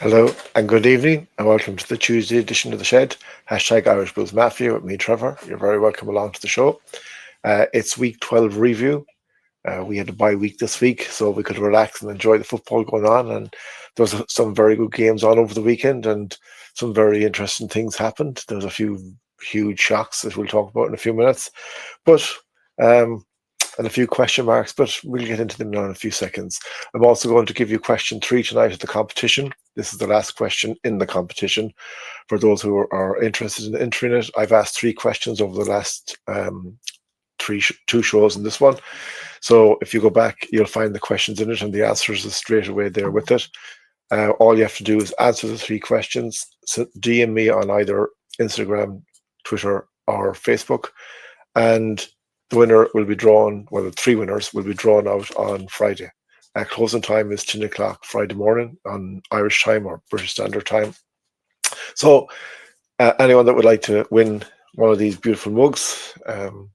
Hello and good evening, and welcome to the Tuesday edition of The Shed. Hashtag Irish Blues Mafia with me, Trevor. You're very welcome along to the show. It's week 12 review. We had a bye week this week, so we could relax and enjoy the football going on. And there was some very good games on over the weekend, and some very interesting things happened. There was a few huge shocks that we'll talk about in a few minutes, but and a few question marks, but we'll get into them now in a few seconds. I'm also going to give you question 3 tonight at the competition. This is the last question in the competition. For those who are interested in entering it, I've asked 3 questions over the last two shows in this one. So if you go back, you'll find the questions in it and the answers are straight away there with it. All you have to do is answer the 3 questions. So DM me on either Instagram, Twitter, or Facebook, and the winner will be drawn, well, the 3 winners will be drawn out on Friday. Closing time is 10 o'clock Friday morning on Irish time or British Standard Time. So anyone that would like to win one of these beautiful mugs, the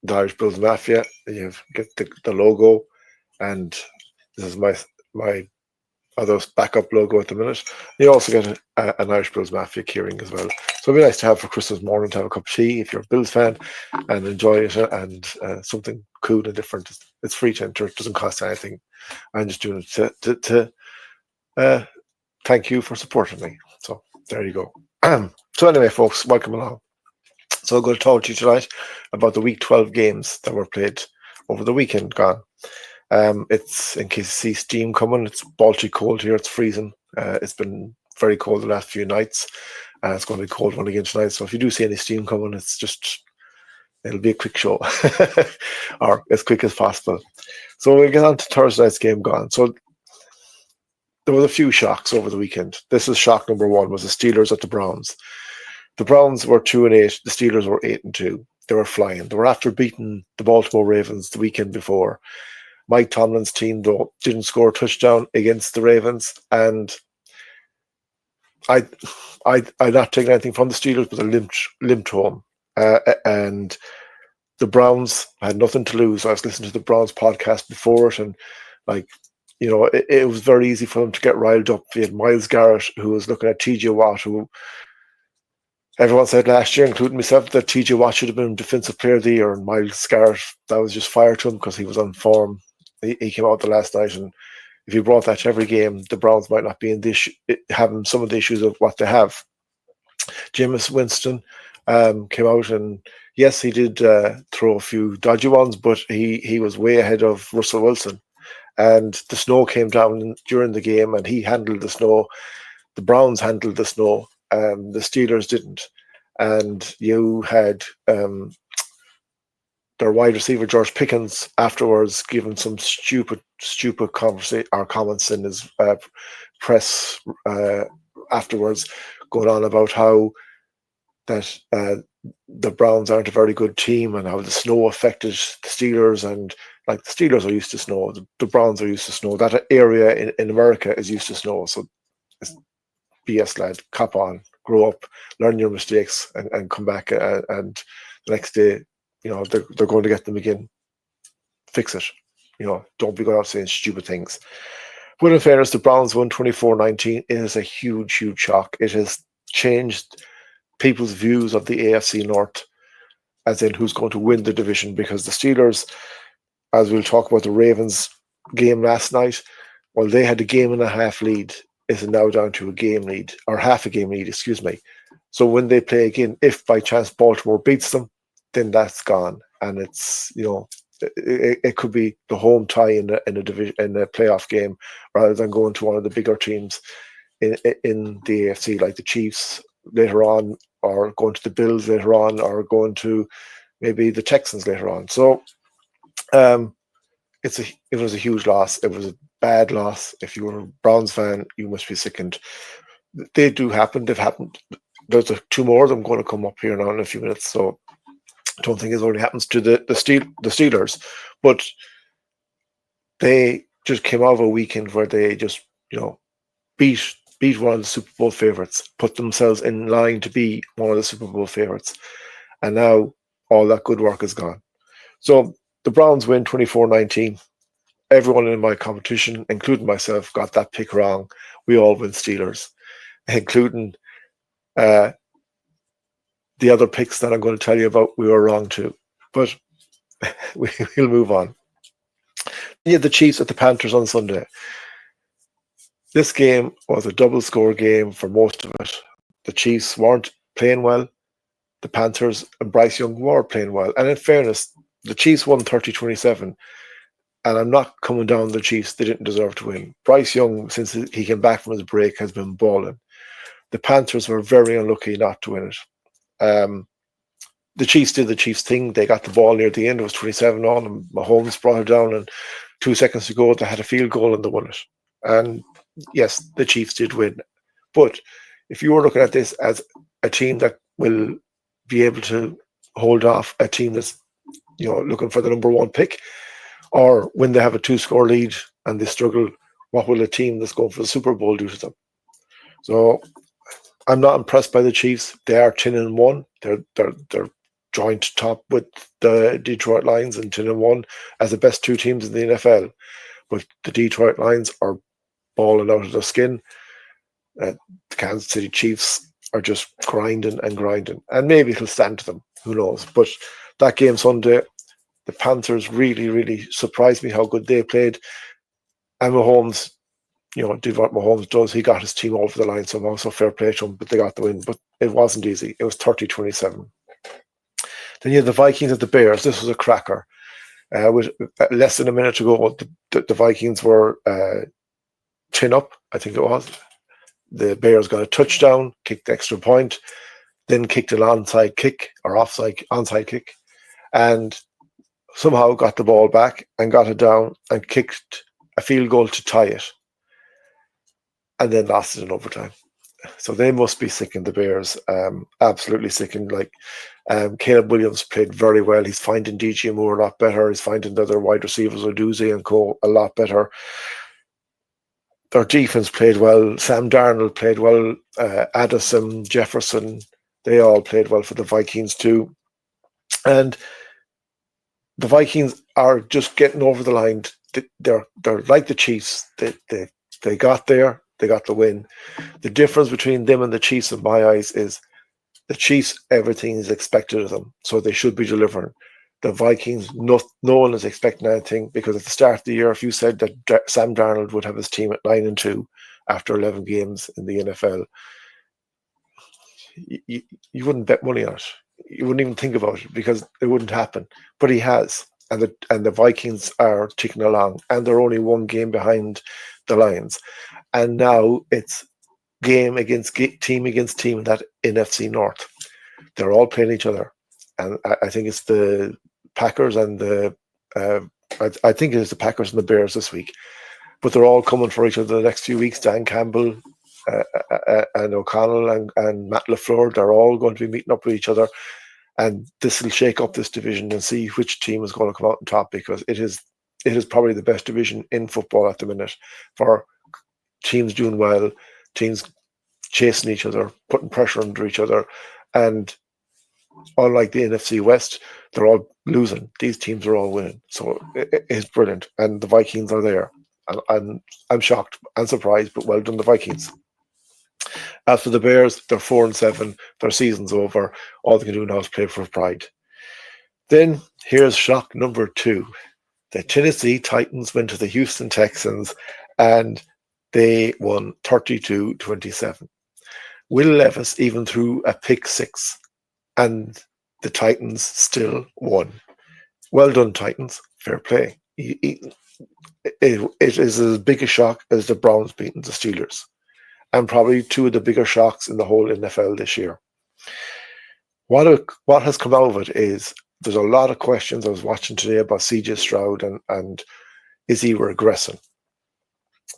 Irish Blues Mafia, you get the logo, and this is my other backup logo at the minute. You also get an Irish Blues Mafia keyring as well. So it'd be nice to have for Christmas morning to have a cup of tea if you're a Bills fan and enjoy it, and something cool and different. It's free to enter. It doesn't cost anything. I'm just doing it to thank you for supporting me. So there you go. So anyway, folks, welcome along. So I'm going to talk to you tonight about the week 12 games that were played over the weekend gone. It's, in case you see steam coming, it's Baltic cold here. It's freezing. It's been very cold the last few nights. It's going to be cold one again tonight. So if you do see any steam coming, it'll be a quick show, or as quick as possible. So we'll get on to Thursday night's game gone. So there was a few shocks over the weekend. This is shock number 1, was the Steelers at the Browns. The Browns were 2-8. The Steelers were 8-2. They were flying. They were after beating the Baltimore Ravens the weekend before. Mike Tomlin's team, though, didn't score a touchdown against the Ravens, and I'd not taken anything from the Steelers, but they limped home. And the Browns had nothing to lose. I was listening to the Browns podcast before it, and it was very easy for them to get riled up. You had Myles Garrett, who was looking at TJ Watt, who everyone said last year, including myself, that TJ Watt should have been Defensive Player of the Year, and Myles Garrett, that was just fire to him because he was on form. He came out the last night, and if you brought that to every game, the Browns might not be having some of the issues of what they have. Jameis Winston came out, and yes, he did throw a few dodgy ones, but he was way ahead of Russell Wilson. And the snow came down during the game, and he handled the snow. The Browns handled the snow. The Steelers didn't. And you had their wide receiver George Pickens afterwards giving some stupid conversation or comments in his press afterwards, going on about how that the Browns aren't a very good team and how the snow affected the Steelers, and like the Steelers are used to snow, the Browns are used to snow. That area in America is used to snow. So it's BS, lad. Cop on, grow up, learn your mistakes, and come back. And the next day, they're going to get them again. Fix it. Don't be going out saying stupid things. But in fairness, the Browns won 24-19. It is a huge, huge shock. It has changed people's views of the AFC North, as in who's going to win the division, because the Steelers, as we'll talk about the Ravens game last night, well, they had a 1.5 game lead, is now down to a game lead, or half a game lead, excuse me. So when they play again, if by chance Baltimore beats them, then that's gone, and it's it could be the home tie in a division, in a playoff game, rather than going to one of the bigger teams in the AFC, like the Chiefs later on, or going to the Bills later on, or going to maybe the Texans later on. So it was a huge loss. It was a bad loss. If you were a Browns fan, you must be sickened. They do happen. They've happened. There's 2 more of them going to come up here now in a few minutes. So I don't think it only happens to the Steelers, but they just came out of a weekend where they just beat one of the Super Bowl favorites, put themselves in line to be one of the Super Bowl favorites, and now all that good work is gone. So the Browns win 24-19. everyone in my competition, including myself, got that pick wrong. We all went Steelers, including the other picks that I'm going to tell you about. We were wrong too, but we'll move on. Yeah, the Chiefs at the Panthers on Sunday. This game was a double score game for most of it. The Chiefs weren't playing well. The Panthers and Bryce Young were playing well. And in fairness, the Chiefs won 30-27. And I'm not coming down the Chiefs. They didn't deserve to win. Bryce Young, since he came back from his break, has been balling. The Panthers were very unlucky not to win it. The Chiefs did the Chiefs thing. They got the ball near the end. It was 27-all, and Mahomes brought it down. And 2 seconds to go, they had a field goal and they won it. And yes, the Chiefs did win. But if you were looking at this as a team that will be able to hold off a team that's, looking for the number one pick, or when they have a 2-score lead and they struggle, what will a team that's going for the Super Bowl do to them? So I'm not impressed by the Chiefs. They are 10-1. They're joint top with the Detroit Lions and 10-1 as the best two teams in the NFL. But the Detroit Lions are balling out of their skin. The Kansas City Chiefs are just grinding and grinding. And maybe it'll stand to them. Who knows? But that game Sunday, the Panthers really, really surprised me how good they played. And Mahomes, did what Mahomes does. He got his team over the line somehow, so fair play to him, but they got the win. But it wasn't easy. It was 30-27. Then you had the Vikings at the Bears. This was a cracker. With less than a minute to go, the Vikings were 10 up, I think it was. The Bears got a touchdown, kicked the extra point, then kicked an onside kick, and somehow got the ball back and got it down and kicked a field goal to tie it, and then lost it in overtime. So they must be sickened, the Bears, absolutely sickened. Caleb Williams played very well. He's finding DJ Moore a lot better. He's finding the other wide receivers, Oduzzi and co, a lot better. Their defense played well. Sam Darnold played well. Addison, Jefferson, they all played well for the Vikings too. And the Vikings are just getting over the line. They're like the Chiefs. They got there. They got the win. The difference between them and the Chiefs, in my eyes, is the Chiefs, everything is expected of them, so they should be delivering. The Vikings, no one is expecting anything, because at the start of the year, if you said that Sam Darnold would have his team at 9-2 after 11 games in the NFL, you wouldn't bet money on it. You wouldn't even think about it, because it wouldn't happen. But he has, and the Vikings are ticking along, and they're only one game behind the Lions. And now it's game against team against team in that NFC North. They're all playing each other, and I think it's the Packers and the I think it's the Packers and the Bears this week. But they're all coming for each other the next few weeks. Dan Campbell and O'Connell and Matt LaFleur, they're all going to be meeting up with each other, and this will shake up this division and see which team is going to come out on top, because it is probably the best division in football at the minute, for teams doing well, teams chasing each other, putting pressure under each other. And unlike the NFC West, they're all losing. These teams are all winning. So it's brilliant. And the Vikings are there. And I'm shocked and surprised, but well done, the Vikings. As for the Bears, they're 4-7. Their season's over. All they can do now is play for pride. Then here's shock number 2. The Tennessee Titans went to the Houston Texans, and they won 32-27. Will Levis even threw a pick 6, and the Titans still won. Well done, Titans. Fair play. It is as big a shock as the Browns beating the Steelers, and probably 2 of the bigger shocks in the whole NFL this year. What has come out of it is there's a lot of questions I was watching today about CJ Stroud and is he regressing?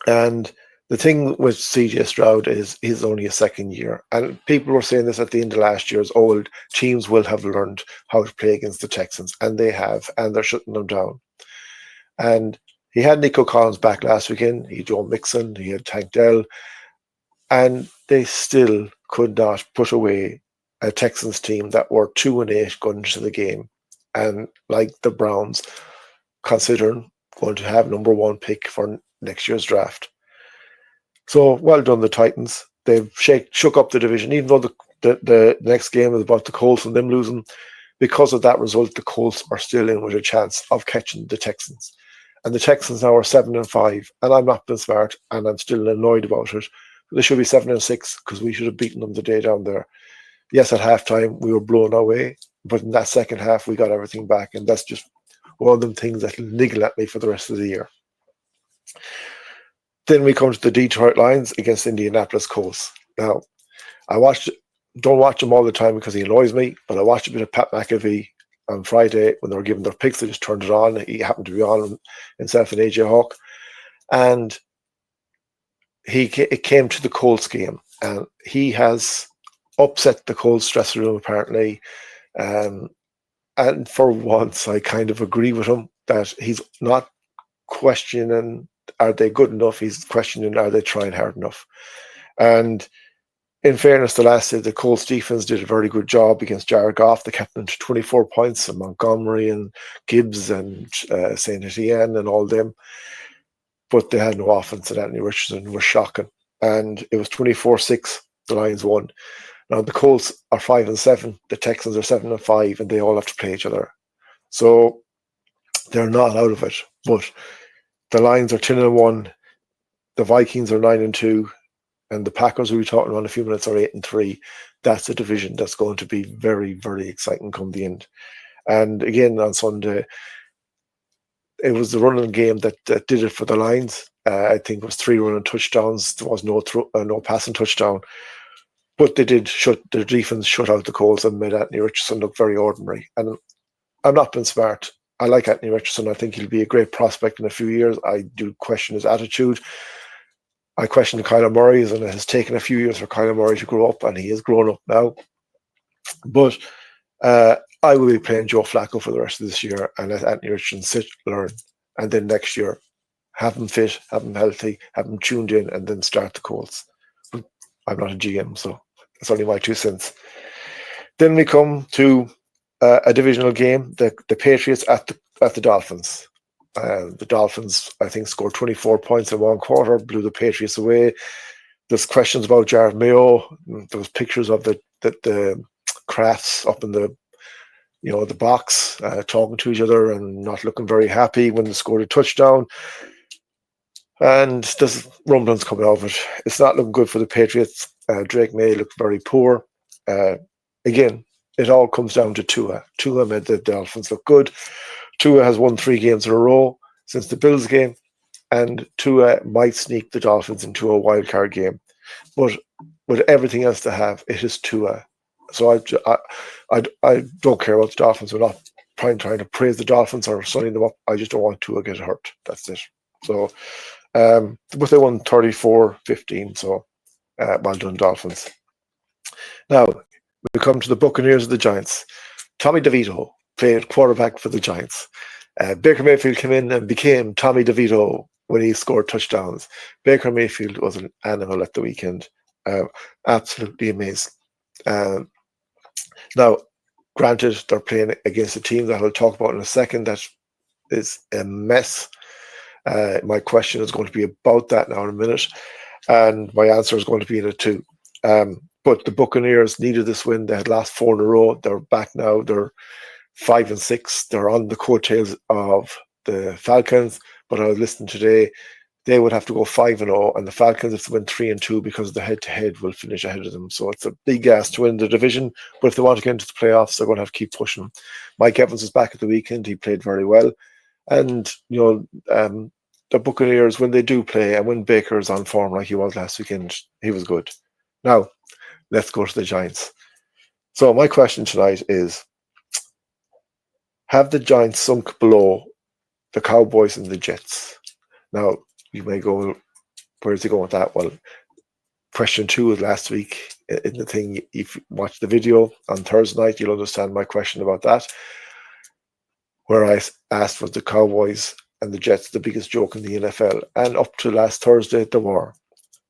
And the thing with CJ Stroud is he's only a second year. And people were saying this at the end of last year's old teams will have learned how to play against the Texans. And they have, and they're shutting them down. And he had Nico Collins back last weekend. He had Joe Mixon. He had Tank Dell. And they still could not put away a Texans team that were 2-8 going into the game. And like the Browns, considering going to have number 1 pick for next year's draft. So well done, the Titans. They've shook up the division, even though the next game is about the Colts and them losing. Because of that result, the Colts are still in with a chance of catching the Texans. And the Texans now are 7-5, and I'm not being smart, and I'm still annoyed about it. They should be 7-6 because we should have beaten them the day down there. Yes, at halftime we were blown away, but in that second half we got everything back, and that's just one of them things that will niggle at me for the rest of the year. Then we come to the Detroit Lions against Indianapolis Colts. Now, don't watch him all the time because he annoys me, but I watched a bit of Pat McAfee on Friday when they were giving their picks. I just turned it on. He happened to be on himself and AJ Hawk. And it came to the Colts game, and he has upset the Colts dressing room apparently. And for once, I kind of agree with him that he's not questioning, are they good enough? He's questioning, are they trying hard enough? And in fairness, the Colts defense did a very good job against Jared Goff. They kept them to 24 points, and Montgomery and Gibbs and St. Etienne and all them. But they had no offense, and Anthony Richardson was shocking. And it was 24-6, the Lions won. Now, the Colts are 5-7, the Texans are 7-5, and they all have to play each other. So they're not out of it. But the Lions are 10-1, the Vikings are 9-2, and the Packers, who we'll be talking about in a few minutes, are 8-3. That's a division that's going to be very, very exciting come the end. And again, on Sunday, it was the running game that did it for the Lions. I think it was 3 running touchdowns. There was no passing touchdown. But their defense shut out the Colts and made Anthony Richardson look very ordinary. And I'm not being smart. I like Anthony Richardson. I think he'll be a great prospect in a few years. I do question his attitude. I question Kyler Murray's, and it has taken a few years for Kyler Murray to grow up, and he has grown up now. But I will be playing Joe Flacco for the rest of this year and let Anthony Richardson sit, learn, and then next year have him fit, have him healthy, have him tuned in, and then start the Colts. But I'm not a GM, so that's only my 2 cents. Then we come to a divisional game, the Patriots at the Dolphins. The Dolphins, I think, scored 24 points in one quarter, blew the Patriots away. There's questions about Jared Mayo. There was pictures of the Crafts up in the box, talking to each other and not looking very happy when they scored a touchdown. And there's rumblings coming out of it. It's not looking good for the Patriots. Drake May looked very poor. Again, it all comes down to Tua. Tua made the Dolphins look good. Tua has won 3 games in a row since the Bills game, and Tua might sneak the Dolphins into a wild card game. But with everything else to have, it is Tua. So I don't care about the Dolphins. We're not trying to praise the Dolphins or sunning them up. I just don't want Tua to get hurt. That's it. So, but they won 34-15. So, well done, Dolphins. Now we come to the Buccaneers of the Giants. Tommy DeVito played quarterback for the Giants. Baker Mayfield came in and became Tommy DeVito when he scored touchdowns. Baker Mayfield was an animal at the weekend. Absolutely amazing. Now, granted, they're playing against a team that I'll talk about in a second that is a mess. My question is going to be about that now in a minute, and my answer is going to be in it too. But the Buccaneers needed this win. They had lost 4 in a row. They're back now. They're 5-6. They're on the coattails of the Falcons. But I was listening today. They would have to go 5-0, and the Falcons, if they win 3-2, because the head-to-head will finish ahead of them. So it's a big ask to win the division. But if they want to get into the playoffs, they're going to have to keep pushing. Mike Evans is back at the weekend. He played very well. And, the Buccaneers, when they do play, and when Baker is on form like he was last weekend, he was good. Now, let's go to the Giants. So my question tonight is, have the Giants sunk below the Cowboys and the Jets? Now, you may go, where's he going with that? Well, question 2 was last week in the thing. If you watch the video on Thursday night, you'll understand my question about that, where I asked, was the Cowboys and the Jets the biggest joke in the NFL? And up to last Thursday, they were.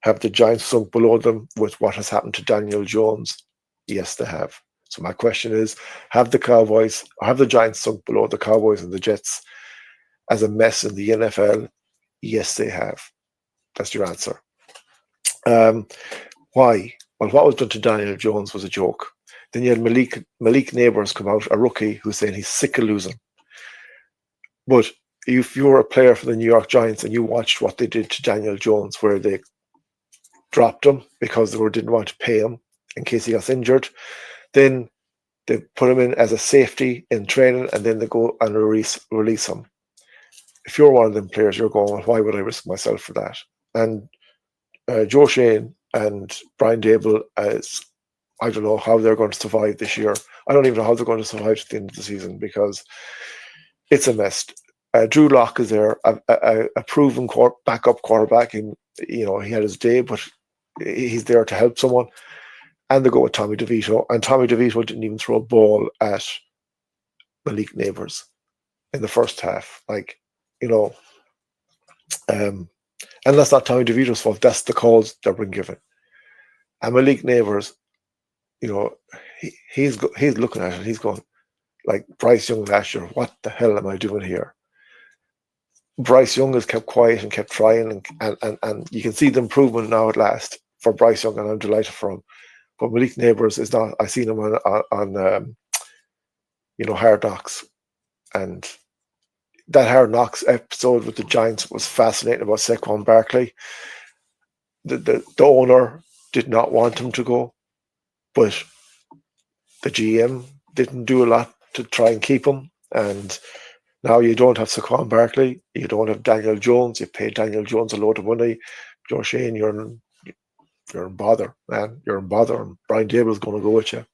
Have the Giants sunk below them with what has happened to Daniel Jones? Yes, they have. So my question is, have the Giants sunk below the Cowboys and the Jets? as a mess in the NFL? Yes, they have. That's your answer. Why? Well, what was done to Daniel Jones was a joke. Then you had Malik Neighbors come out, a rookie, who's saying he's sick of losing. But if you were a player for the New York Giants and you watched what they did to Daniel Jones, where they dropped him because they didn't want to pay him in case he got injured, then they put him in as a safety in training, and then they go and release him. If you're one of them players, you're going, why would I risk myself for that? And Joe Shane and Brian Dable, I don't know how they're going to survive this year. I don't even know how they're going to survive at the end of the season, because it's a mess. Drew Lock is there, a proven backup quarterback. And he had his day, but he's there to help someone. And they go with Tommy DeVito, and Tommy DeVito didn't even throw a ball at Malik Neighbors in the first half. And that's not Tommy DeVito's fault. That's the calls that were given. And Malik Neighbors, he's looking at it. He's going like Bryce Young last year. What the hell am I doing here? Bryce Young has kept quiet and kept trying, and you can see the improvement now at last for Bryce Young, and I'm delighted for him. But Malik Neighbors is not. I seen him on Hard Knocks, and that Hard Knocks episode with the Giants was fascinating about Saquon Barkley. The owner did not want him to go, but the GM didn't do a lot to try and keep him. And now you don't have Saquon Barkley, you don't have Daniel Jones. You paid Daniel Jones a load of money. Joe Shane, you're in bother, man. You're in bother, and Brian Dable's going to go with you.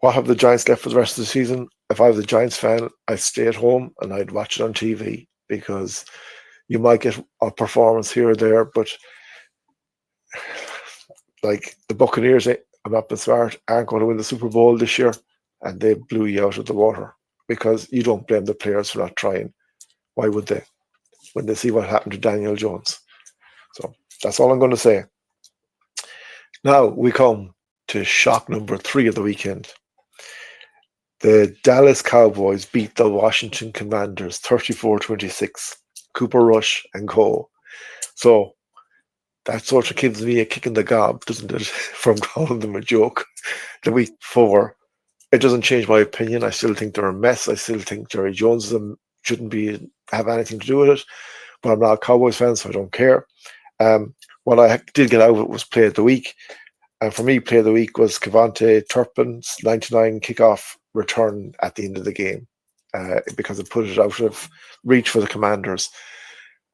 What have the Giants left for the rest of the season? If I was a Giants fan, I'd stay at home and I'd watch it on TV, because you might get a performance here or there, but like the Buccaneers, I'm not being smart, aren't going to win the Super Bowl this year, and they blew you out of the water, because you don't blame the players for not trying. Why would they, when they see what happened to Daniel Jones? So that's all I'm going to say. Now we come to shock number 3 of the weekend. The Dallas Cowboys beat the Washington Commanders 34-26. Cooper Rush and co. So that sort of gives me a kick in the gob, doesn't it, from calling them a joke the week before. It doesn't change my opinion. I still think they're a mess. I still think Jerry Jones shouldn't have anything to do with it. But I'm not a Cowboys fan, so I don't care. What I did get out of it was play of the week. And for me, play of the week was Kevontae Turpin's 99 kickoff return at the end of the game, because it put it out of reach for the Commanders.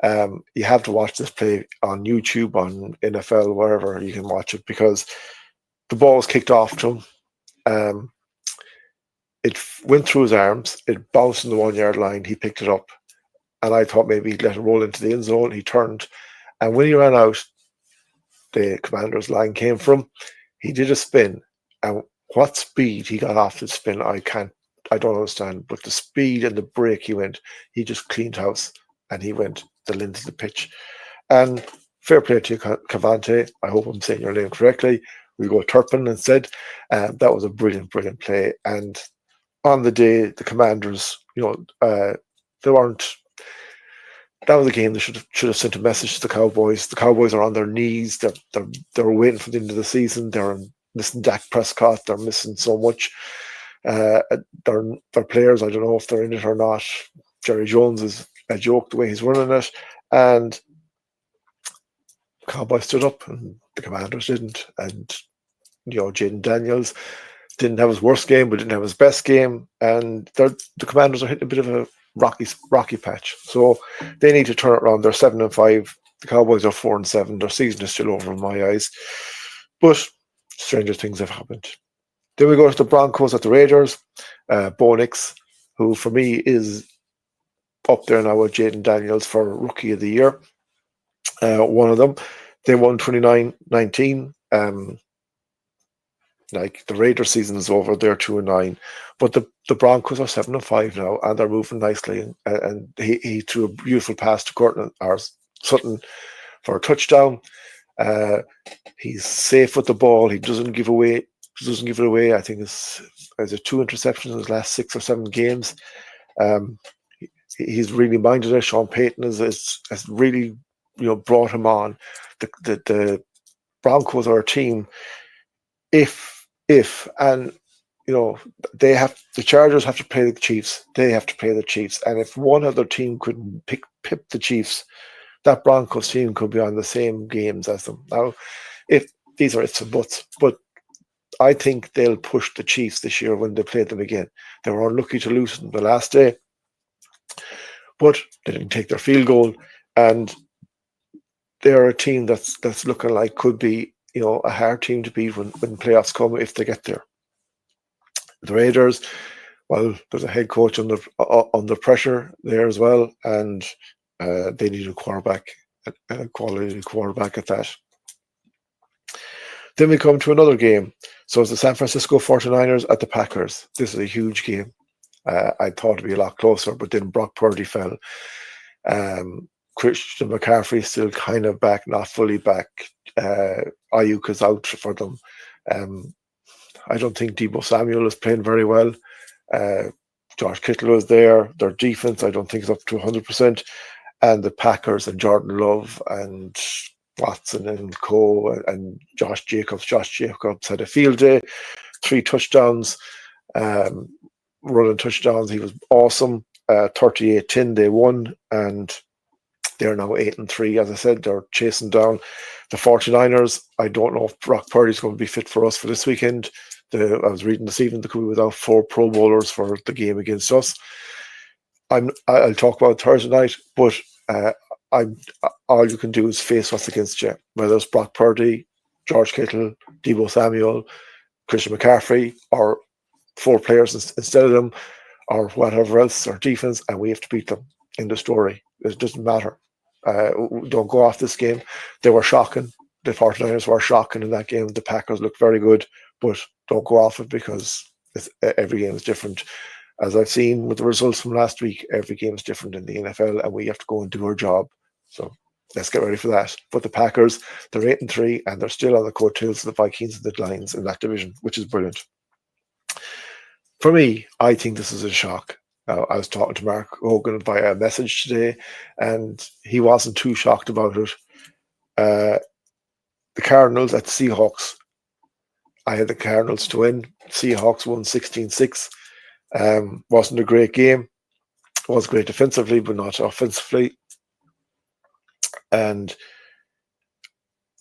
You have to watch this play on YouTube, on NFL, wherever you can watch it, because the ball was kicked off to him. It went through his arms. It bounced in the 1 yard line. He picked it up, and I thought maybe he'd let it roll into the end zone. He turned, and when he ran out, the Commanders line came from. He did a spin, and what speed he got off the spin, I don't understand. But the speed and the break he just cleaned house, and he went the length of the pitch. And fair play to you, Kevontae. I hope I'm saying your name correctly. We go Turpin instead. That was a brilliant, brilliant play. And on the day, the Commanders, they weren't. That was a game that should have sent a message to the Cowboys. The Cowboys are on their knees. They're waiting for the end of the season. They're missing Dak Prescott. They're missing so much. Their players, I don't know if they're in it or not. Jerry Jones is a joke the way he's running it, and the Cowboys stood up and the Commanders didn't. And Jaden Daniels didn't have his worst game, but didn't have his best game, and the Commanders are hitting a bit of a rocky patch. So they need to turn it around. They're 7-5. The Cowboys are 4-7. Their season is still over in my eyes, but stranger things have happened. Then we go to the Broncos at the Raiders. Bo Nix, who for me is up there now with Jaden Daniels for Rookie of the Year. One of them. They won 29-19. Like the Raiders season is over, they're 2-9, but the Broncos are 7-5 now, and they're moving nicely. And he threw a beautiful pass to Sutton for a touchdown. He's safe with the ball. He doesn't give it away. I think it's 2 interceptions in his last 6 or 7 games. He's really minded it. Sean Payton has really, brought him on. The Broncos are a team. If and the Chargers have to play the Chiefs. They have to play the Chiefs, and if one other team could pip the Chiefs, that Broncos team could be on the same games as them. Now, if these are ifs and buts, but I think they'll push the Chiefs this year when they play them again. They were unlucky to lose on the last day, but they didn't take their field goal, and they're a team that's looking like could be a hard team to beat when playoffs come if they get there. The Raiders, well, there's a head coach under pressure there as well, and they need a quarterback, a quality quarterback at that. Then we come to another game. So it's the San Francisco 49ers at the Packers. This is a huge game. I thought it'd be a lot closer, but then Brock Purdy fell. Christian McCaffrey still kind of back, not fully back. Ayuk is out for them. I don't think Deebo Samuel is playing very well. Josh Kittle is there. Their defense, I don't think, is up to 100%. And the Packers and Jordan Love and Watson and and Josh Jacobs. Josh Jacobs had a field day, 3 touchdowns, running touchdowns. He was awesome. 38-10, they won, and they're now 8-3. As I said, they're chasing down the 49ers. I don't know if Brock Purdy's going to be fit for us for this weekend. I was reading this evening they could be without 4 Pro Bowlers for the game against us. I'll talk about Thursday night, but all you can do is face what's against you, whether it's Brock Purdy, George Kittle, Deebo Samuel, Christian McCaffrey, or 4 players instead of them, or whatever else, or defense, and we have to beat them. In the story, it doesn't matter. Don't go off this game. They were shocking. The 49ers were shocking in that game. The Packers looked very good, but don't go off it because every game is different. As I've seen with the results from last week, every game is different in the NFL, and we have to go and do our job. So let's get ready for that. But the Packers, they're 8-3, and they're still on the coattails of the Vikings and the Lions in that division, which is brilliant. For me, I think this is a shock. Now, I was talking to Mark Hogan via a message today, and he wasn't too shocked about it. The Cardinals at the Seahawks. I had the Cardinals to win. Seahawks won 16-6. Wasn't a great game. Was great defensively, but not offensively. And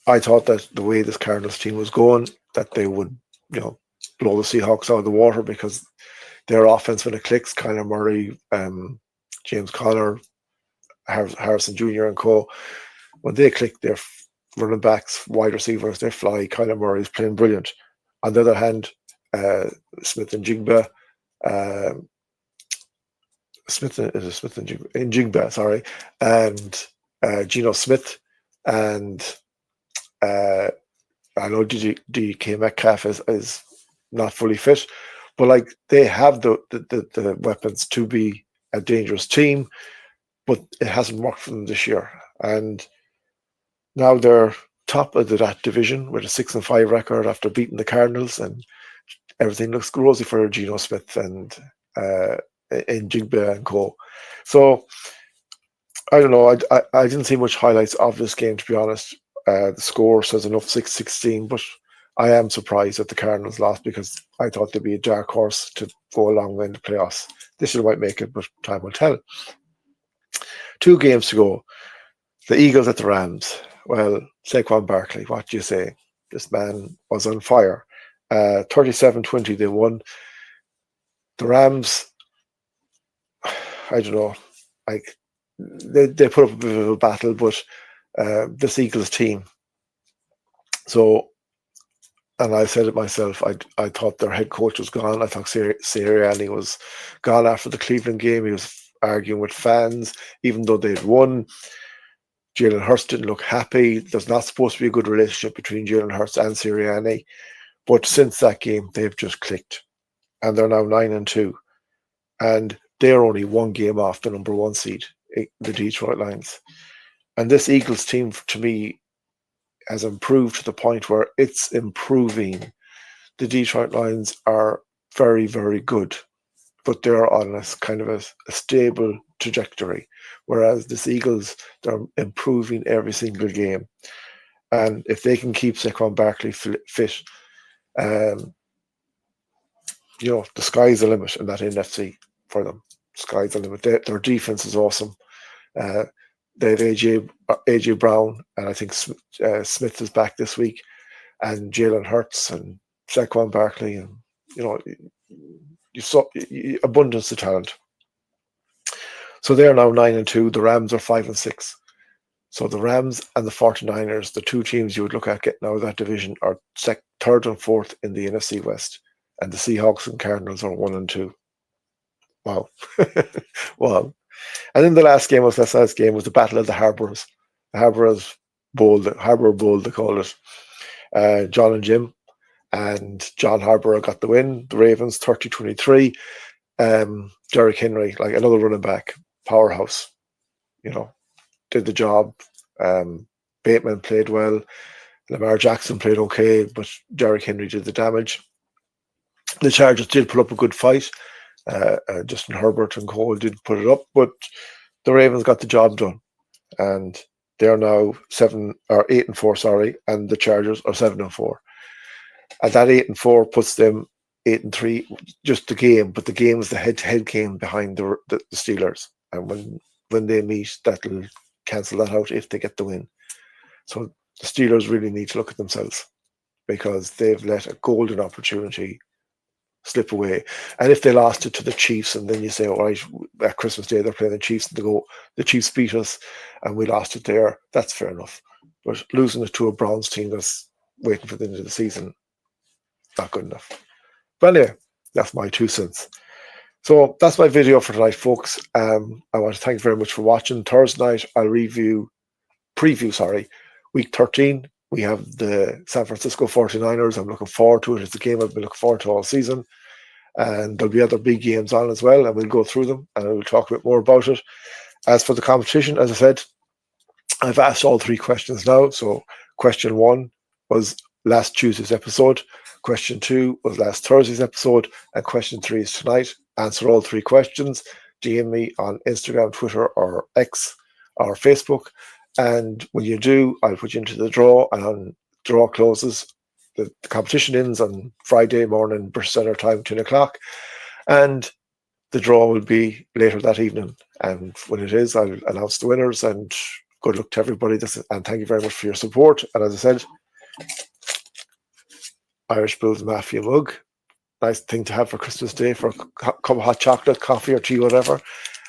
I thought that the way this Cardinals team was going, that they would, blow the Seahawks out of the water because their offense, when it clicks, Kyler Murray, James Conner, Harrison Jr. and co., when they click, their running backs, wide receivers, they fly. Kyler Murray is playing brilliant. On the other hand, Smith and Jigba, and Geno Smith, and I know DK Metcalf is not fully fit, but they have the weapons to be a dangerous team, but it hasn't worked for them this year. And now they're top of that division with a 6-5 record after beating the Cardinals, and everything looks rosy for Geno Smith and Jigba and co. So I don't know. I didn't see much highlights of this game, to be honest. The score says enough, 6-16, but I am surprised that the Cardinals lost because I thought they'd be a dark horse to go a long way in the playoffs. This year might make it, but time will tell. 2 games to go. The Eagles at the Rams. Well, Saquon Barkley, what do you say? This man was on fire. 37-20 they won. The Rams, I don't know, they put up a bit of a battle, but this Eagles team. So, and I said it myself, I thought their head coach was gone. I thought Sirianni was gone after the Cleveland game. He was arguing with fans, even though they'd won. Jalen Hurts didn't look happy. There's not supposed to be a good relationship between Jalen Hurts and Sirianni. But since that game, they've just clicked. And they're now 9-2. And they're only 1 game off the number 1 seed, the Detroit Lions. And this Eagles team, to me, has improved to the point where it's improving. The Detroit Lions are very, very good. but they're on a kind of a stable trajectory. Whereas the Eagles, they're improving every single game. And if they can keep Saquon Barkley fit, um, the sky's the limit in that NFC for them. Sky's the limit. Their defense is awesome. They have AJ Brown, and I think Smith is back this week, and Jalen Hurts and Saquon Barkley, and you saw abundance of talent. So they are now 9-2. The Rams are 5-6. So the Rams and the 49ers, the two teams you would look at getting out of that division, are third and fourth in the NFC West, and the Seahawks and Cardinals are 1-2. Wow, wow! And then the last game was the Battle of the Harbours. The Harbour Bowl, they call it. John and Jim, and John Harbour got the win. The Ravens 30-23. Derrick Henry, like another running back, powerhouse. Did the job. Bateman played well. Lamar Jackson played okay, but Derrick Henry did the damage. The Chargers did put up a good fight. Justin Herbert and Cole did put it up, but the Ravens got the job done, and they're now 8-4, and the Chargers are 7-4. And that 8-4 puts them 8-3, just the game, but the game is the head-to-head game behind the Steelers, and when they meet, that'll cancel that out if they get the win. So the Steelers really need to look at themselves, because they've let a golden opportunity slip away. And if they lost it to the Chiefs, and then you say, all right, at Christmas Day they're playing the Chiefs, and the Chiefs beat us and we lost it there, that's fair enough. But losing it to a Browns team that's waiting for the end of the season, not good enough. But anyway, that's my 2 cents. So that's my video for tonight, folks. I want to thank you very much for watching. Thursday night, I'll preview, week 13. We have the San Francisco 49ers. I'm looking forward to it. It's a game I've been looking forward to all season. And there'll be other big games on as well, and we'll go through them, and we'll talk a bit more about it. As for the competition, as I said, I've asked all 3 questions now. So question 1 was last Tuesday's episode. Question 2 was last Thursday's episode. And question 3 is tonight. Answer all 3 questions. DM me on Instagram, Twitter, or X, or Facebook. And when you do, I'll put you into the draw, and on draw closes, the competition ends on Friday morning, British Standard Time, 10 o'clock. And the draw will be later that evening. And when it is, I'll announce the winners, and good luck to everybody. And thank you very much for your support. And as I said, Irish Bulls Mafia mug. Nice thing to have for Christmas Day, for a cup of hot chocolate, coffee or tea, whatever.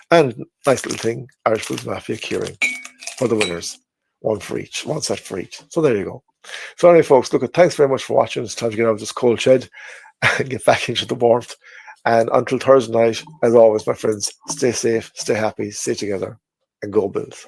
And nice little thing, Irish Bulls Mafia keyring for the winners. One set for each. So there you go. So anyway, folks, thanks very much for watching. It's time to get out of this cold shed and get back into the warmth. And until Thursday night, as always, my friends, stay safe, stay happy, stay together, and go Bills.